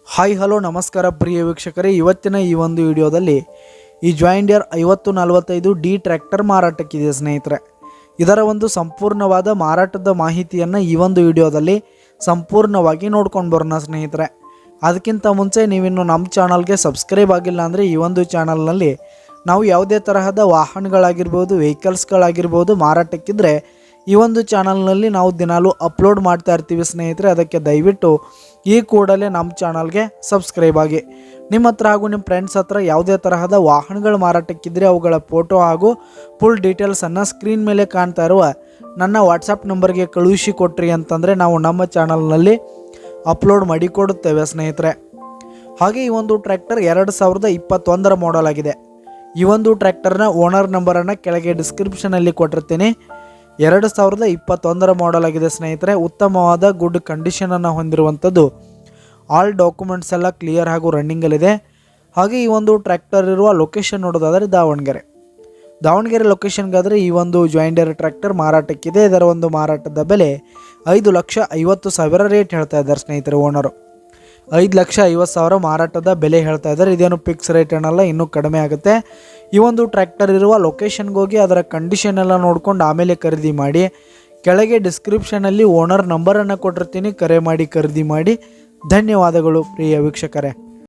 Hi hello ನಮಸ್ಕಾರ ಪ್ರಿಯ ವೀಕ್ಷಕರೇ, ಇವತ್ತಿನ ಈ ಒಂದು ವಿಡಿಯೋದಲ್ಲಿ ಈ ಜಾಯಿಂಟ್ ಡೀರ್ 5045 ಡಿ ಟ್ರ್ಯಾಕ್ಟರ್ ಮಾರಾಟಕ್ಕಿದೆ ಸ್ನೇಹಿತರೆ. ಇದರ ಒಂದು ಸಂಪೂರ್ಣವಾದ ಮಾರಾಟದ ಮಾಹಿತಿಯನ್ನು ಈ ಒಂದು ವಿಡಿಯೋದಲ್ಲಿ ಸಂಪೂರ್ಣವಾಗಿ ನೋಡ್ಕೊಂಡು ಬರೋಣ ಸ್ನೇಹಿತರೆ. ಅದಕ್ಕಿಂತ ಮುಂಚೆ ನೀವಿನ್ನು ನಮ್ಮ ಚಾನಲ್ಗೆ ಸಬ್ಸ್ಕ್ರೈಬ್ ಆಗಿಲ್ಲ ಅಂದರೆ ಈ ಒಂದು ಚಾನಲ್ನಲ್ಲಿ ನಾವು ಯಾವುದೇ ತರಹದ ವಾಹನಗಳಾಗಿರ್ಬೋದು, ವೆಹಿಕಲ್ಸ್ಗಳಾಗಿರ್ಬೋದು ಮಾರಾಟಕ್ಕಿದ್ರೆ ಈ ಒಂದು ಚಾನಲ್ನಲ್ಲಿ ನಾವು ದಿನಾಲೂ ಅಪ್ಲೋಡ್ ಮಾಡ್ತಾ ಇರ್ತೀವಿ ಸ್ನೇಹಿತರೆ. ಅದಕ್ಕೆ ದಯವಿಟ್ಟು ಈ ಕೂಡಲೇ ನಮ್ಮ ಚಾನಲ್ಗೆ ಸಬ್ಸ್ಕ್ರೈಬ್ ಆಗಿ. ನಿಮ್ಮ ಹತ್ರ ಹಾಗೂ ನಿಮ್ಮ ಫ್ರೆಂಡ್ಸ್ ಹತ್ರ ಯಾವುದೇ ತರಹದ ವಾಹನಗಳು ಮಾರಾಟಕ್ಕಿದ್ರೆ ಅವುಗಳ ಫೋಟೋ ಹಾಗೂ ಫುಲ್ ಡೀಟೇಲ್ಸನ್ನು ಸ್ಕ್ರೀನ್ ಮೇಲೆ ಕಾಣ್ತಾ ಇರುವ ನನ್ನ ವಾಟ್ಸಪ್ ನಂಬರ್ಗೆ ಕಳುಹಿಸಿ ಕೊಟ್ರಿ ಅಂತಂದರೆ ನಾವು ನಮ್ಮ ಚಾನಲ್ನಲ್ಲಿ ಅಪ್ಲೋಡ್ ಮಾಡಿಕೊಡುತ್ತೇವೆ ಸ್ನೇಹಿತರೆ. ಹಾಗೆ ಈ ಒಂದು ಟ್ರ್ಯಾಕ್ಟರ್ 2021 ಮಾಡೆಲ್ ಆಗಿದೆ. ಈ ಒಂದು ಟ್ರ್ಯಾಕ್ಟರ್ನ ಓನರ್ ನಂಬರನ್ನು ಕೆಳಗೆ ಡಿಸ್ಕ್ರಿಪ್ಷನಲ್ಲಿ ಕೊಟ್ಟಿರ್ತೀನಿ. 2021 ಮಾಡೆಲ್ ಆಗಿದೆ ಸ್ನೇಹಿತರೆ. ಉತ್ತಮವಾದ ಗುಡ್ ಕಂಡೀಷನನ್ನು ಹೊಂದಿರುವಂಥದ್ದು. ಆಲ್ ಡಾಕ್ಯುಮೆಂಟ್ಸ್ ಎಲ್ಲ ಕ್ಲಿಯರ್ ಹಾಗೂ ರನ್ನಿಂಗಲ್ಲಿದೆ. ಹಾಗೆ ಈ ಒಂದು ಟ್ರ್ಯಾಕ್ಟರ್ ಇರುವ ಲೊಕೇಶನ್ ನೋಡೋದಾದರೆ ದಾವಣಗೆರೆ ಲೊಕೇಶನ್ಗಾದರೆ ಈ ಒಂದು ಜಾಯಿಂಟ್ ಡೀರ್ ಟ್ರ್ಯಾಕ್ಟರ್ ಮಾರಾಟಕ್ಕಿದೆ. ಇದರ ಒಂದು ಮಾರಾಟದ ಬೆಲೆ 5,50,000 ರೇಟ್ ಹೇಳ್ತಾ ಇದ್ದಾರೆ ಸ್ನೇಹಿತರೆ. ಓನರು 5,50,000 ಮಾರಾಟದ ಬೆಲೆ ಹೇಳ್ತಾ ಇದ್ದಾರೆ. ಇದೇನು ಫಿಕ್ಸ್ ರೇಟ್ ಏನಲ್ಲ, ಇನ್ನೂ ಕಡಿಮೆ ಆಗುತ್ತೆ. ಈ ಒಂದು ಟ್ರ್ಯಾಕ್ಟರ್ ಇರುವ ಲೊಕೇಶನ್ಗೆ ಹೋಗಿ ಅದರ ಕಂಡೀಷನ್ ಎಲ್ಲ ನೋಡ್ಕೊಂಡು ಆಮೇಲೆ ಖರೀದಿ ಮಾಡಿ. ಕೆಳಗೆ ಡಿಸ್ಕ್ರಿಪ್ಷನಲ್ಲಿ ಓನರ್ ನಂಬರನ್ನು ಕೊಟ್ಟಿರ್ತೀನಿ, ಕರೆ ಮಾಡಿ ಖರೀದಿ ಮಾಡಿ. ಧನ್ಯವಾದಗಳು ಪ್ರಿಯ ವೀಕ್ಷಕರೇ.